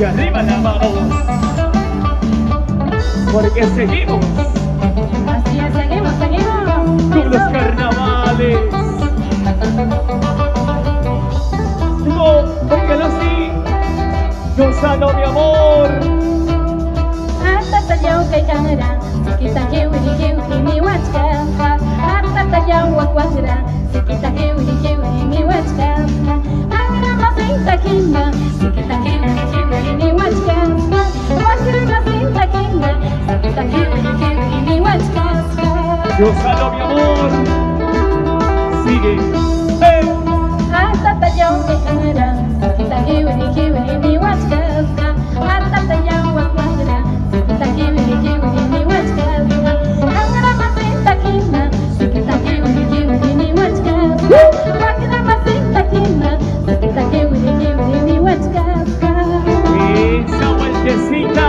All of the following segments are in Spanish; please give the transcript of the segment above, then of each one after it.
Y arriba las manos, porque seguimos Así es, seguimos, seguimos. con los carnavales. No, póngalo así, gozalo mi amor. Hasta tallaw kay kamera, sikita kiwi mi wachka. Hasta tallaw wakwasra, sikita kiwi mi wachka. Angra masinta kinga, sikita kiwi mi wachka. Wakra masinta kinga, sikita kiwi mi wachka. Gozalo mi amor. Sigue. Hasta tallaw kay kamera, sikita kiwi mi wachka. Hasta tallaw wakwasra, sikita kiwi mi wachka. Angra masinta kinga, sikita kiwi mi wachka. Wakra masinta kinga, sikita kiwi mi wachka. Esa vueltecita,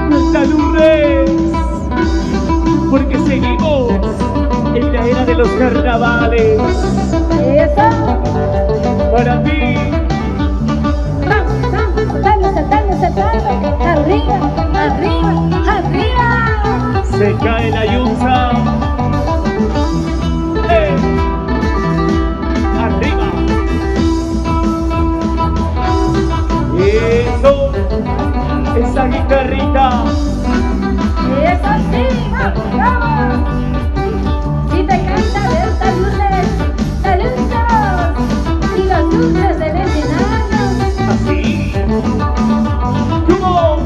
nuestra Lourdes, porque seguimos en la era de los carnavales. Eso. Para ti, Vamos, vamos, saltando, saltando, saltando. Arriba, arriba, arriba. se cae la yunza. Arriba. Eso, esa guitarrita. Eso sí, vamos, vamos. Si te canta ver saludos, saludos. Y los dulces del escenario. Así. ¡Como!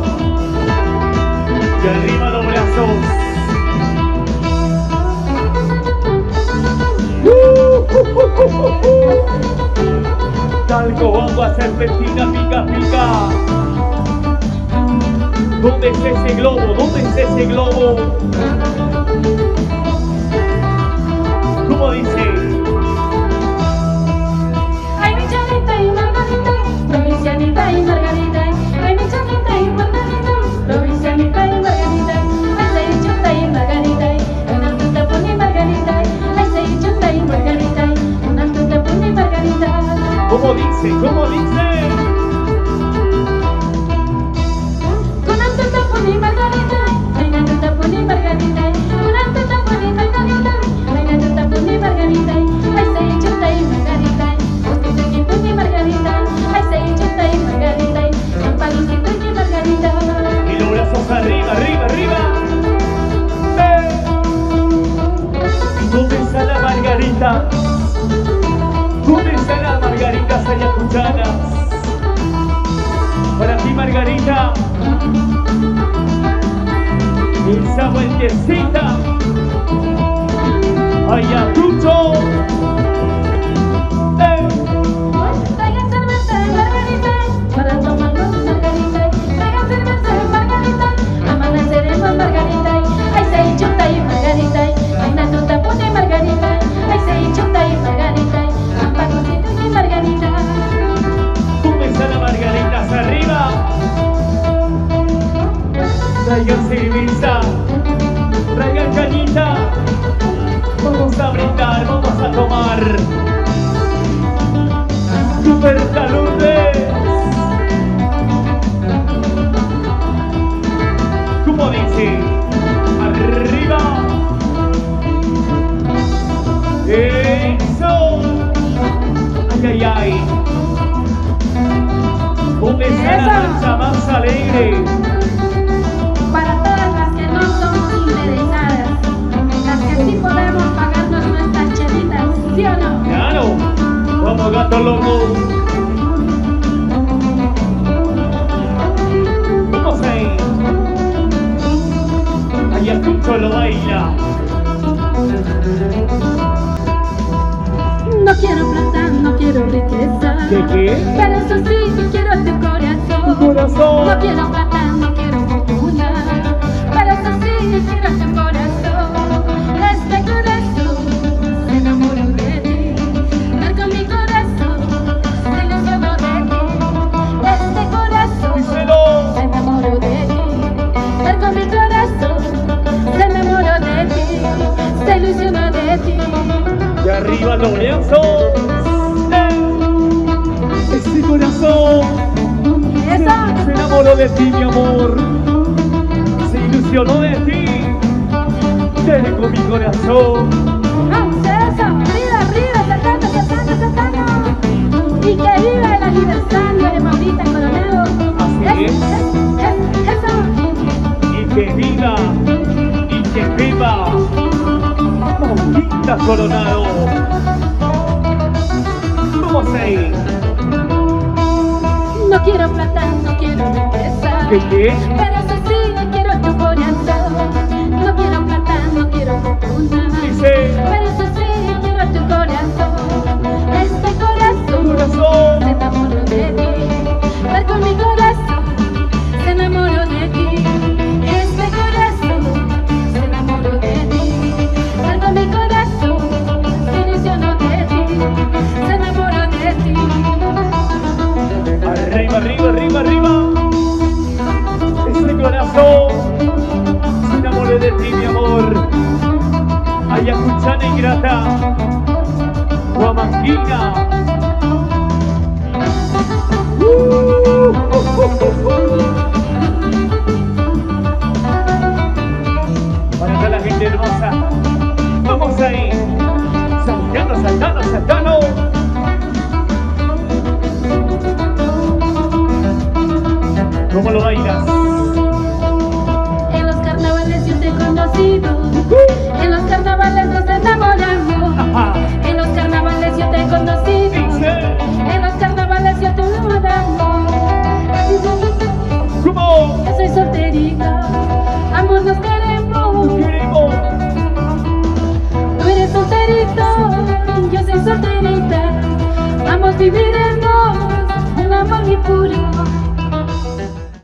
Y arriba los brazos. Talco, agua, serpentina, pica, pica. ¿Dónde está ese globo? ¿Dónde está ese globo? ¿Cómo dice? Ay, mi chanita y Margarita, provincianita y Margarita. Ay, mi chanita y Margarita, provincianita y Margarita. Ay, se chuta y Margarita, una tuta pone Margarita. Ay, se chuta y Margarita, una tuta pone Margarita. ¿Cómo dice? ¿Cómo dice? Una tuta pone Margarita, ay, una tuta pone Margarita. Una tuta pone Margarita, ay, una tuta pone Margarita. Ay, se chuta y Margarita, usted que pone Margarita. Ay, se chuta y Margarita, ampagucito y Margarita. Y los brazos arriba, arriba, arriba. ¿Dónde está la Margarita? ¿Dónde están las margaritas ayacuchanas? Para ti, Margarita. Esa vueltecita. Ayacucho. Traigan cerveza de Margarita, para tomarnos Margarita. Traigan cerveza de Margarita, amaneceremos Margarita. Ay, se chuta y Margarita, ay, una tuta pone Margarita. Ay, se chuta y Margarita, ampagucito y Margarita. ¿Dónde están las margaritas arriba? Traigan cerveza. Traigan cañita. Vamos a brindar, vamos a tomar. Super Lourdes. ¿Cómo dice? Arriba. Eso. Ay, ay, ay. ¿Dónde está la danza más alegre? Para todas las que no somos interesadas, las que sí podemos pagarnos nuestras chelitas, ¿sí o no? Claro. Vamos, gato loco. Vamos ahí. Ayacucho lo baila. No quiero plata, no quiero riqueza. ¿De qué? Pero eso sí, sí quiero tu corazón. Tu corazón. No quiero plata, no quiero fortuna. Pero eso sí, quiero tu corazón. Este corazón se enamoró de ti. Dar con mi corazón se ilusionó de ti. Este corazón Díselo. se enamoró de ti. Dar con mi corazón se enamoró de ti. Se ilusionó de ti. Y arriba los brazos. Ese corazón. Eso. enamoró de ti, mi amor. Se ilusionó de ti. Te dejó mi corazón. ¡Vamos, eso! ¡Arriba, arriba! ¡Saltando, saltando, saltando! ¡Y que viva el aniversario de Maurita Coronado! Así es. ¡Eso! Y que viva. Y que viva. Maurita Coronado. ¿Cómo se ir? No quiero plata, no quiero riqueza. ¿Qué? Pero eso sí, quiero tu corazón. No quiero plata, no quiero fortuna. Dice. Pero eso sí, quiero tu corazón. Este corazón Corazón. se enamoró de ti. Tal con mi corazón se enamoró de ti. Este corazón se enamoró de ti. Tal con mi corazón se ilusionó de ti. Se enamoró de ti. Arriba, arriba, arriba, arriba. Ese corazón se enamoró de ti, mi amor. Ayacuchana ingrata, Huamanquina. Para toda la gente hermosa, vamos ahí, saltando, saltando, saltando. ¿Cómo lo bailas? En los carnavales yo te he conocido. En los carnavales nos enamoramos. Ajá. En los carnavales yo te he conocido. Dice. En los carnavales yo te enamoramos. ¿Cómo? Yo soy solterita, ambos nos queremos. Queremos. Tú eres solterito, yo soy solterita. Ambos viviremos un amor muy puro.